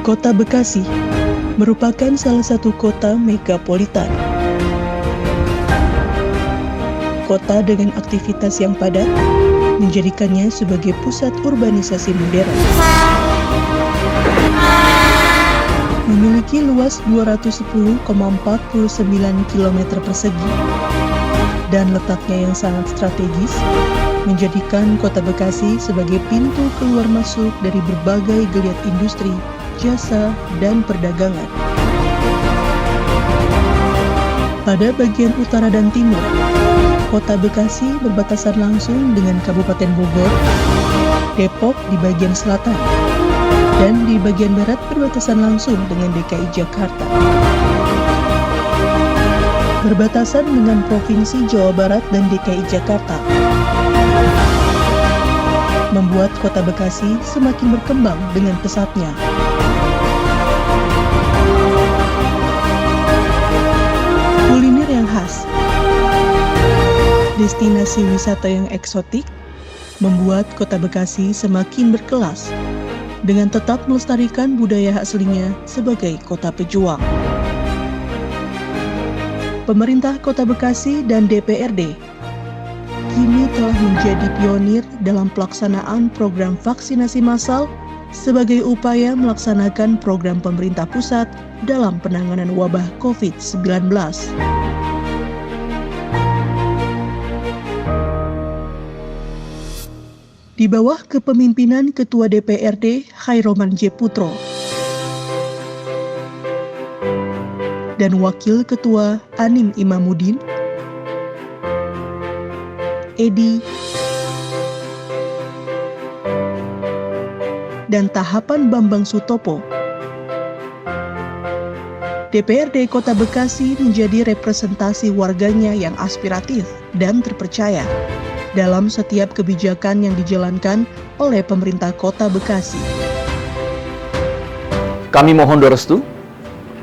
Kota Bekasi merupakan salah satu kota megapolitan. Kota dengan aktivitas yang padat menjadikannya sebagai pusat urbanisasi modern. Memiliki luas 210,49 km persegi dan letaknya yang sangat strategis, menjadikan Kota Bekasi sebagai pintu keluar masuk dari berbagai geliat industri, jasa, dan perdagangan. Pada bagian utara dan timur, Kota Bekasi berbatasan langsung dengan Kabupaten Bogor, Depok di bagian selatan, dan di bagian barat berbatasan langsung dengan DKI Jakarta. Berbatasan dengan Provinsi Jawa Barat dan DKI Jakarta, membuat Kota Bekasi semakin berkembang dengan pesatnya. Kuliner yang khas, destinasi wisata yang eksotik, membuat Kota Bekasi semakin berkelas dengan tetap melestarikan budaya aslinya sebagai kota pejuang. Pemerintah Kota Bekasi dan DPRD kini telah menjadi pionir dalam pelaksanaan program vaksinasi massal sebagai upaya melaksanakan program pemerintah pusat dalam penanganan wabah COVID-19. Di bawah kepemimpinan Ketua DPRD Khairoman J. Putro dan Wakil Ketua Anim Imamuddin, Edi, dan tahapan Bambang Sutopo, DPRD Kota Bekasi menjadi representasi warganya yang aspiratif dan terpercaya dalam setiap kebijakan yang dijalankan oleh pemerintah Kota Bekasi. Kami mohon dorestu,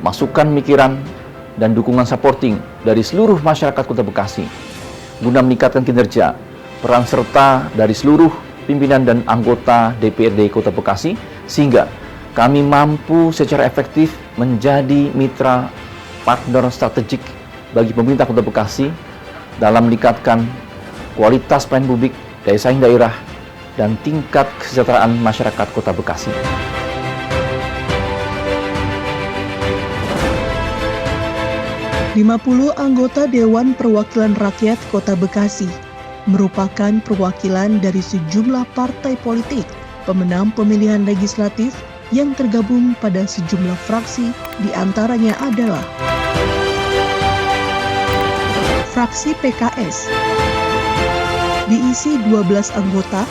masukan pikiran dan dukungan supporting dari seluruh masyarakat Kota Bekasi guna meningkatkan kinerja, peran serta dari seluruh pimpinan dan anggota DPRD Kota Bekasi sehingga kami mampu secara efektif menjadi mitra partner strategik bagi pemerintah Kota Bekasi dalam meningkatkan kualitas pelayanan publik, daya saing daerah, dan tingkat kesejahteraan masyarakat Kota Bekasi. "50 anggota Dewan Perwakilan Rakyat Kota Bekasi merupakan perwakilan dari sejumlah partai politik pemenang pemilihan legislatif yang tergabung pada sejumlah fraksi, diantaranya adalah fraksi PKS, diisi 12 anggota,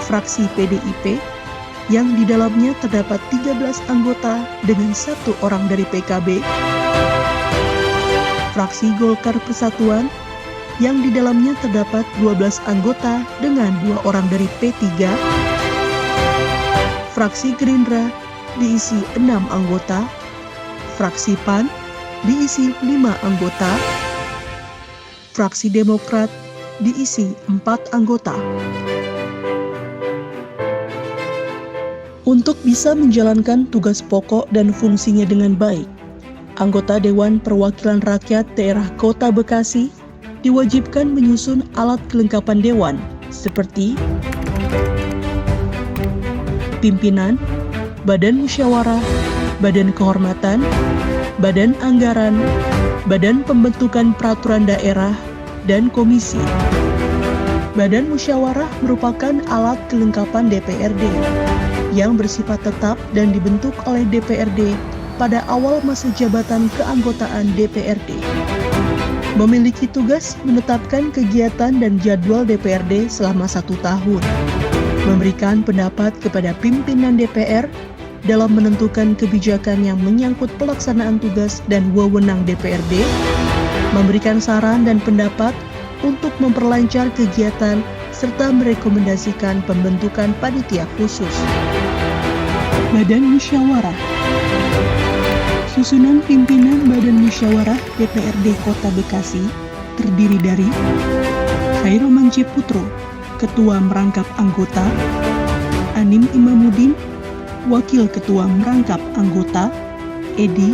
fraksi PDIP, yang di dalamnya terdapat 13 anggota dengan 1 orang dari PKB, fraksi Golkar Persatuan, yang di dalamnya terdapat 12 anggota dengan 2 orang dari P3, fraksi Gerindra diisi 6 anggota, fraksi PAN diisi 5 anggota, fraksi Demokrat diisi 4 anggota. Untuk bisa menjalankan tugas pokok dan fungsinya dengan baik, anggota Dewan Perwakilan Rakyat Daerah Kota Bekasi diwajibkan menyusun alat kelengkapan dewan seperti pimpinan, badan musyawarah, badan kehormatan, badan anggaran, badan pembentukan peraturan daerah, dan komisi. Badan musyawarah merupakan alat kelengkapan DPRD yang bersifat tetap dan dibentuk oleh DPRD pada awal masa jabatan keanggotaan DPRD. Memiliki tugas menetapkan kegiatan dan jadwal DPRD selama 1 tahun, memberikan pendapat kepada pimpinan DPR dalam menentukan kebijakan yang menyangkut pelaksanaan tugas dan wewenang DPRD, memberikan saran dan pendapat untuk memperlancar kegiatan serta merekomendasikan pembentukan panitia khusus. Badan Musyawarah. Susunan pimpinan Badan Musyawarah DPRD Kota Bekasi terdiri dari Khairoman J. Putro, Ketua Merangkap Anggota, Anim Imamuddin, Wakil Ketua Merangkap Anggota, Edi,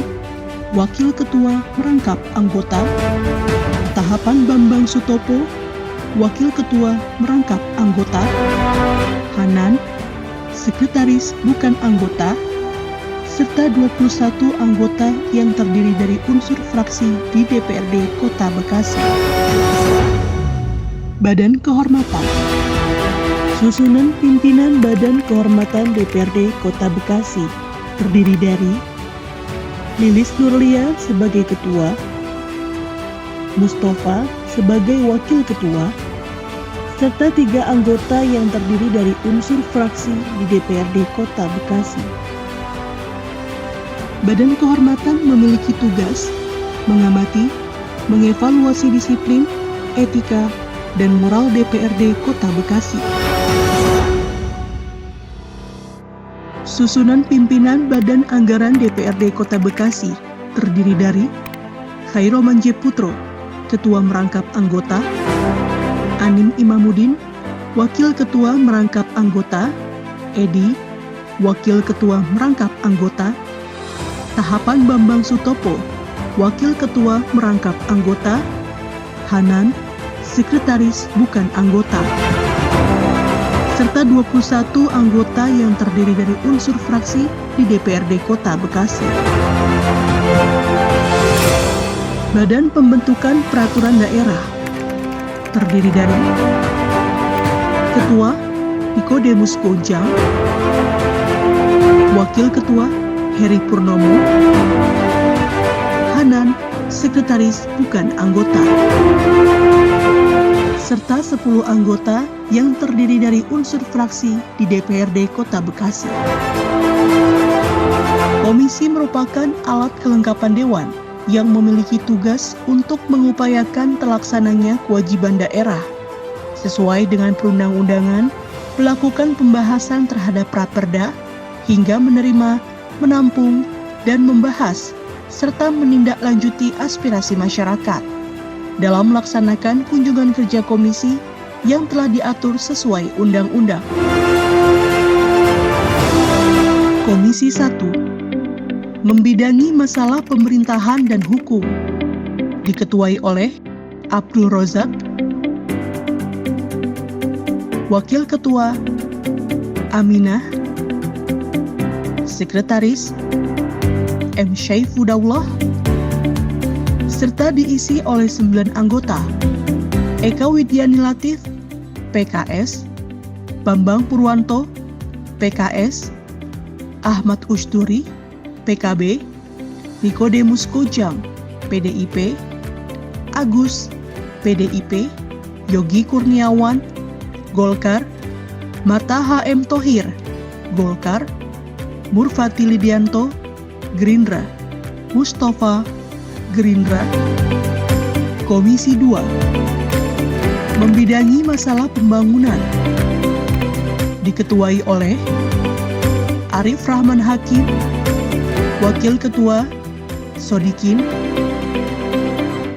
Wakil Ketua Merangkap Anggota, Tahapan Bambang Sutopo, Wakil Ketua Merangkap Anggota, Hanan, Sekretaris bukan anggota, serta 21 anggota yang terdiri dari unsur fraksi di DPRD Kota Bekasi. Badan Kehormatan. Susunan pimpinan Badan Kehormatan DPRD Kota Bekasi terdiri dari Lilis Nurlia sebagai Ketua, Mustafa sebagai Wakil Ketua, serta 3 anggota yang terdiri dari unsur fraksi di DPRD Kota Bekasi. Badan Kehormatan memiliki tugas mengamati, mengevaluasi disiplin, etika, dan moral DPRD Kota Bekasi. Susunan pimpinan Badan Anggaran DPRD Kota Bekasi terdiri dari Khairoman J. Putro, Ketua Merangkap Anggota, Anim Imamuddin, Wakil Ketua Merangkap Anggota, Edi, Wakil Ketua Merangkap Anggota, Tahapan Bambang Sutopo, Wakil Ketua Merangkap Anggota, Hanan, Sekretaris bukan anggota, serta 21 anggota yang terdiri dari unsur fraksi di DPRD Kota Bekasi. Badan Pembentukan Peraturan Daerah terdiri dari Ketua Nikodemus Gojang, Wakil Ketua Heri Purnomo, Hanan, Sekretaris bukan anggota, serta 10 anggota yang terdiri dari unsur fraksi di DPRD Kota Bekasi. Komisi merupakan alat kelengkapan Dewan yang memiliki tugas untuk mengupayakan terlaksananya kewajiban daerah sesuai dengan perundang-undangan, melakukan pembahasan terhadap praperda, hingga menerima, menampung, dan membahas, serta menindaklanjuti aspirasi masyarakat dalam melaksanakan kunjungan kerja komisi yang telah diatur sesuai undang-undang. Komisi 1 membidangi masalah pemerintahan dan hukum, diketuai oleh Abdul Rozak, Wakil Ketua Aminah, Sekretaris M. Syaifuddaulah, serta diisi oleh 9 anggota: Eka Widiani Latif, PKS, Bambang Purwanto, PKS, Ahmad Usturi, PKB, Nikodemus Gojang, PDIP, Agus, PDIP, Yogi Kurniawan, Golkar, Mata HM Thohir, Golkar, Murfati Lidianto, Gerindra, Mustafa, Gerindra. Komisi 2 membidangi masalah pembangunan, diketuai oleh Arif Rahman Hakim, Wakil Ketua Sodikin,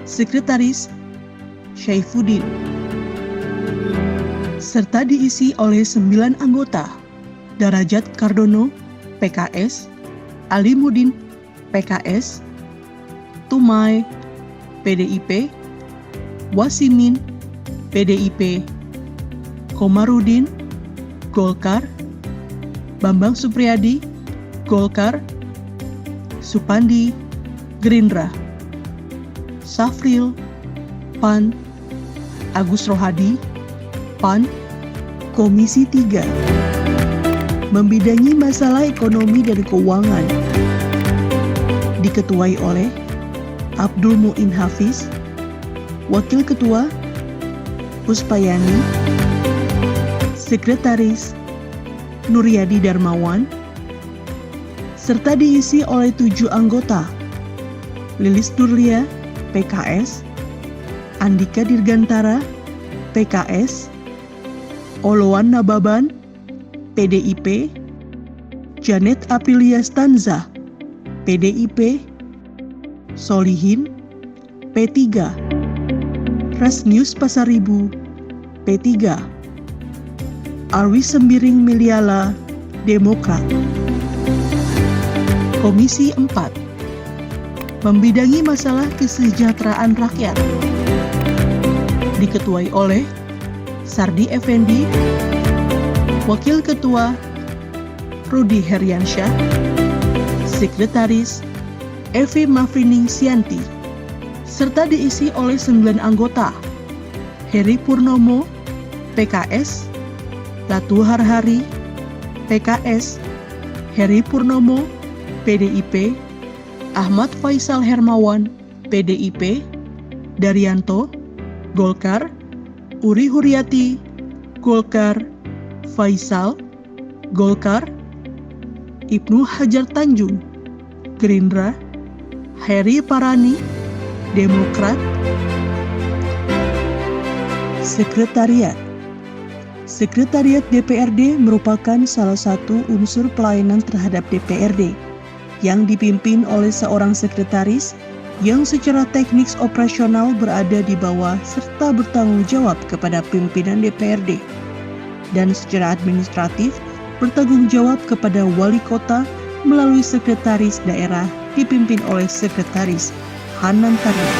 Sekretaris Syaifuddin, serta diisi oleh 9 anggota: Darajat Kardono, PKS, Alimuddin, PKS, Tumai, PDIP, Wasimin, PDIP, Komarudin, Golkar, Bambang Supriyadi, Golkar, Supandi, Gerindra, Safril, PAN, Agus Rohadi, PAN. Komisi 3 membidangi masalah ekonomi dan keuangan, diketuai oleh Abdul Muin Hafiz, Wakil Ketua Puspayani, Sekretaris Nuryadi Darmawan, serta diisi oleh 7 anggota: Lilis Nurlia, PKS, Andika Dirgantara, PKS, Oloan Nababan, PDIP, Janet Aprilia Stanza, PDIP, Solihin, P3, Rasnius Pasaribu, P3, Arwi Sembiring Miliala, Demokrat. Komisi 4 membidangi masalah kesejahteraan rakyat, diketuai oleh Sardi Effendi, Wakil Ketua Rudi Heriansyah, Sekretaris Evi Mafrining Sianti, serta diisi oleh 9 anggota: Heri Purnomo, PKS, Latu Harhari, PKS, Heri Purnomo, PDIP, Ahmad Faisal Hermawan, PDIP, Daryanto, Golkar, Uri Huryati, Golkar, Faisal, Golkar, Ibnu Hajar Tanjung, Gerindra, Heri Parani, Demokrat. Sekretariat DPRD merupakan salah satu unsur pelayanan terhadap DPRD yang dipimpin oleh seorang sekretaris yang secara teknis operasional berada di bawah serta bertanggung jawab kepada pimpinan DPRD, dan secara administratif bertanggung jawab kepada wali kota melalui sekretaris daerah dipimpin oleh sekretaris Hanan Tarya.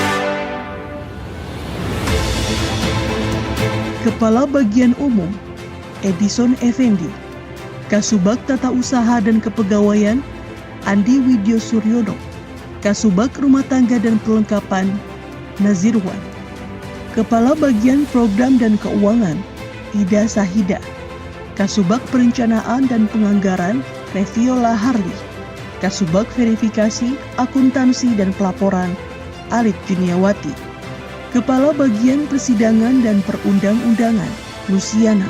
Kepala Bagian Umum Edison Effendi, Kasubag Tata Usaha dan Kepegawaian Andi Widyo Suryono, Kasubag Rumah Tangga dan Perlengkapan Nazirwan, Kepala Bagian Program dan Keuangan Ida Sahida, Kasubag Perencanaan dan Penganggaran Reviola Harli, Kasubag Verifikasi, Akuntansi dan Pelaporan Alit Juniawati, Kepala Bagian Persidangan dan Perundang-undangan Luciana,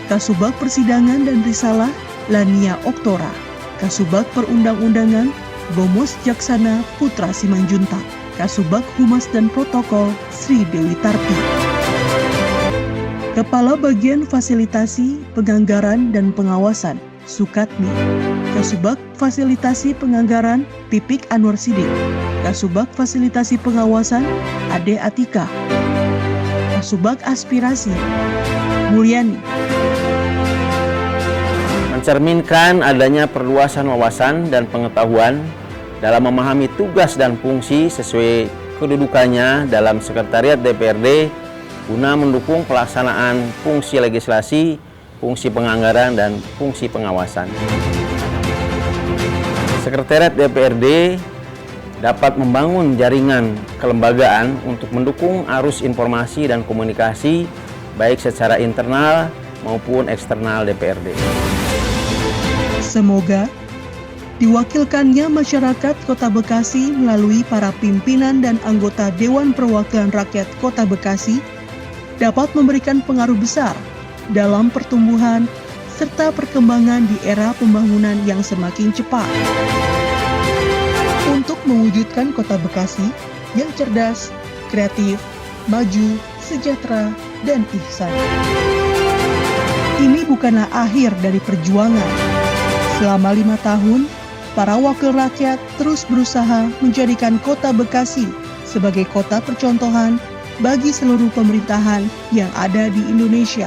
Kasubag Persidangan dan Risalah Lania Oktora, Kasubag Perundang-undangan Gomos Jaksana Putra Simanjuntak, Kasubag Humas dan Protokol Sri Dewi Tarpi, Kepala Bagian Fasilitasi, Penganggaran dan Pengawasan Sukatmi, Kasubag Fasilitasi Penganggaran Pipik Anwar Sidik, Kasubag Fasilitasi Pengawasan Ade Atika, Kasubag Aspirasi Mulyani. Mencerminkan adanya perluasan wawasan dan pengetahuan dalam memahami tugas dan fungsi sesuai kedudukannya dalam Sekretariat DPRD guna mendukung pelaksanaan fungsi legislasi, fungsi penganggaran, dan fungsi pengawasan. Sekretariat DPRD dapat membangun jaringan kelembagaan untuk mendukung arus informasi dan komunikasi baik secara internal maupun eksternal DPRD. Semoga diwakilkannya masyarakat Kota Bekasi melalui para pimpinan dan anggota Dewan Perwakilan Rakyat Kota Bekasi dapat memberikan pengaruh besar dalam pertumbuhan serta perkembangan di era pembangunan yang semakin cepat. Untuk mewujudkan Kota Bekasi yang cerdas, kreatif, maju, sejahtera, dan ihsan. Ini bukanlah akhir dari perjuangan. Selama 5 tahun, para wakil rakyat terus berusaha menjadikan Kota Bekasi sebagai kota percontohan bagi seluruh pemerintahan yang ada di Indonesia.